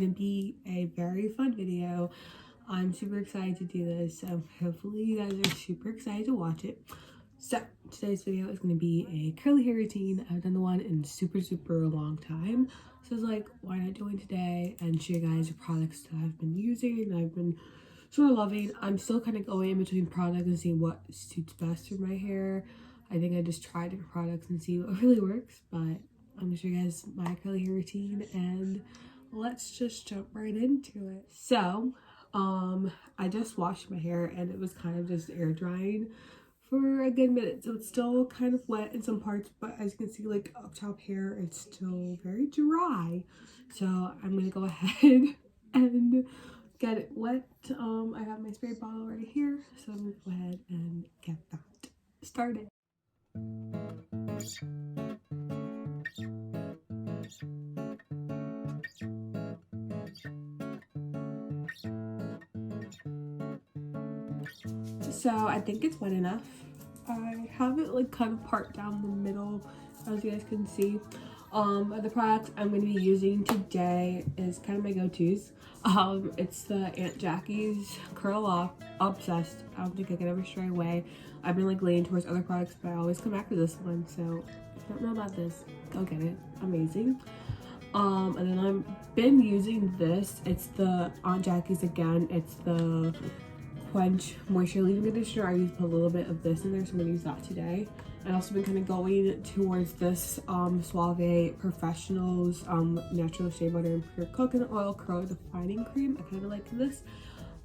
gonna be a very fun video. I'm super excited to do this, so hopefully you guys are super excited to watch it. So today's video is going to be a curly hair routine. I've done the one in super long time, so I was like, why not do it today and show you guys the products that I've been using and I've been sort of loving. I'm still kind of going in between products and seeing what suits best for my hair. I think I just try different products and see what really works, but I'm gonna show you guys my curly hair routine and let's just jump right into it. So I just washed my hair and it was kind of just air drying for a good minute, so it's still kind of wet in some parts, but as you can see, like up top hair, it's still very dry. So I'm gonna go ahead and get it wet. I have my spray bottle right here, so I'm gonna go ahead and get that started. So I think it's wet enough. I have it like kind of part down the middle, as you guys can see. The product I'm going to be using today is kind of my go-tos. It's the Aunt Jackie's Curl Off Obsessed. I don't think I can ever stray away. I've been like leaning towards other products, but I always come back to this one. So if you don't know about this, go get it. Amazing. And then I've been using this. It's the Aunt Jackie's again. It's the Quench Moisture Leave-In Conditioner. I used a little bit of this in there, so I'm gonna use that today. I've also been kind of going towards this Suave Professionals Natural Shea Butter and Pure Coconut Oil Curl Defining Cream. I kind of like this.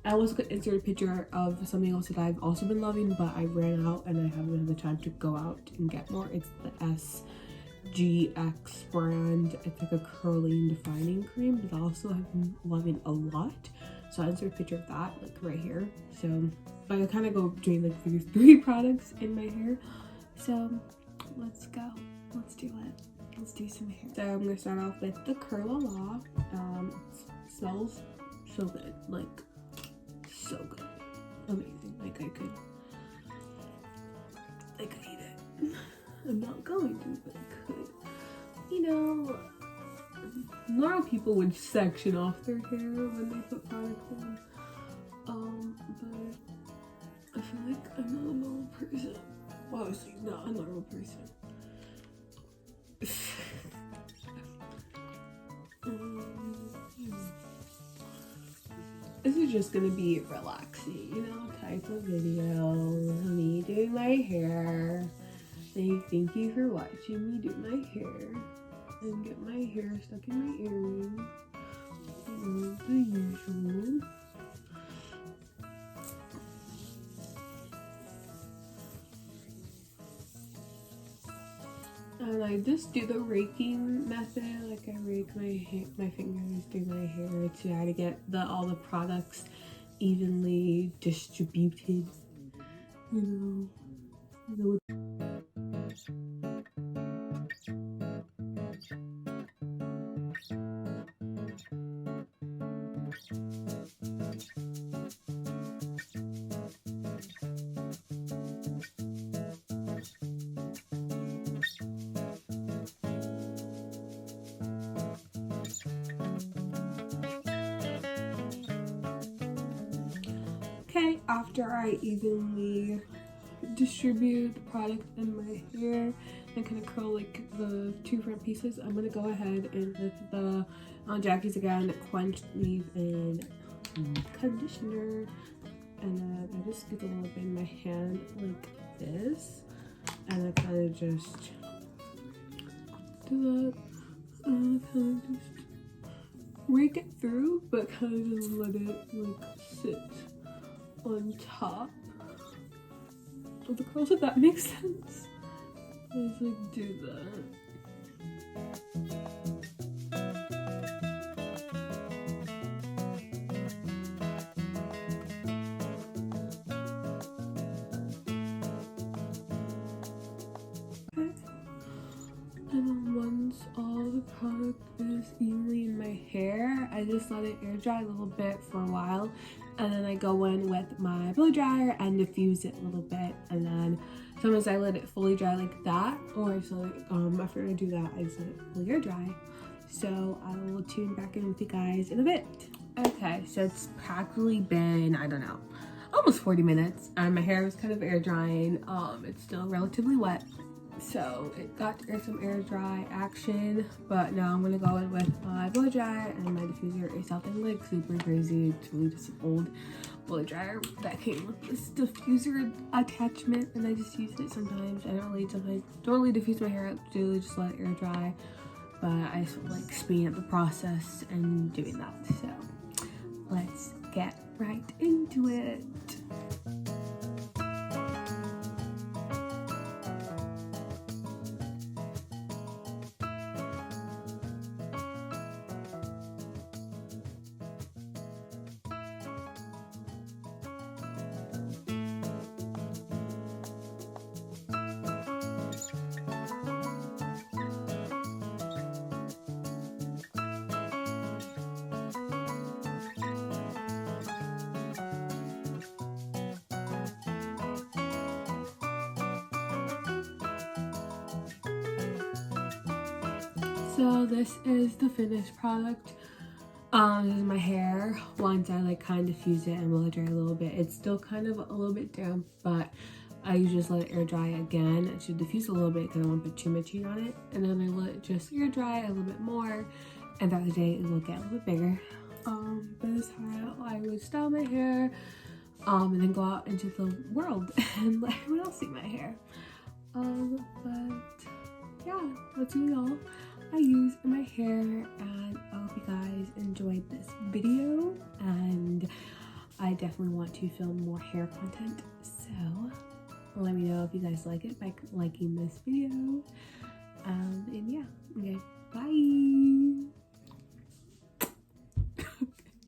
I also could insert a picture of something else that I've also been loving, but I ran out and I haven't had the time to go out and get more. It's the SGX brand. It's like a curling defining cream, but I also have been loving a lot. So I'll insert a picture of that like right here. So I kind of go between like these three products in my hair. So let's go. Let's do it. Let's do some hair. So I'm gonna start off with the Curl-A-La. It smells so good, like so good, amazing. Like I could eat it. I'm not going to, but I could. You know, normal people would section off their hair when they put products on. But I feel like I'm not a normal person. Well, obviously not a normal person. This is just gonna be relaxing, you know, type of video. Me doing my hair. Thank you for watching me do my hair and get my hair stuck in my earring. The usual. And I just do the raking method, like I rake my fingers through my hair to try to get all the products evenly distributed, you know. Okay, after I evenly distribute the product in my hair and kind of curl like the two front pieces, I'm gonna go ahead and with the Aunt Jackie's again Quench Leave-In Conditioner, and then I just scoop a little bit in my hand like this, and I kind of just do that and kind of just rake it through, but kind of just let it like sit on top of the curls, if that makes sense. I just like do that. And then once all the product is evenly in my hair, I just let it air dry a little bit for a while, and then I go in with my blow dryer and diffuse it a little bit, and then sometimes I let it fully dry like that, or so after I do that I just let it fully air dry, So I will tune back in with you guys in a bit. Okay, so it's practically been, I don't know, almost 40 minutes. My hair was kind of air drying. It's still relatively wet, so it got some air dry action, but now I'm gonna go in with my blow dryer, and my diffuser is something like super crazy. It's really just an old blow dryer that came with this diffuser attachment, and I just use it sometimes. I don't really diffuse my hair out, really just let it air dry, but I just like speeding up the process and doing that. So let's get right into it. So this is the finished product. This is my hair. Once I like kind of diffuse it and blow dry a little bit, it's still kind of a little bit damp, but I usually just let it air dry again. It should diffuse a little bit because I don't want to put too much heat on it, and then I let it just air dry a little bit more, and throughout the day it will get a little bit bigger. This is how I would style my hair, and then go out into the world and let everyone else see my hair. But yeah, that's really all I use in my hair, and I hope you guys enjoyed this video, and I definitely want to film more hair content, so let me know if you guys like it by liking this video, and yeah, okay.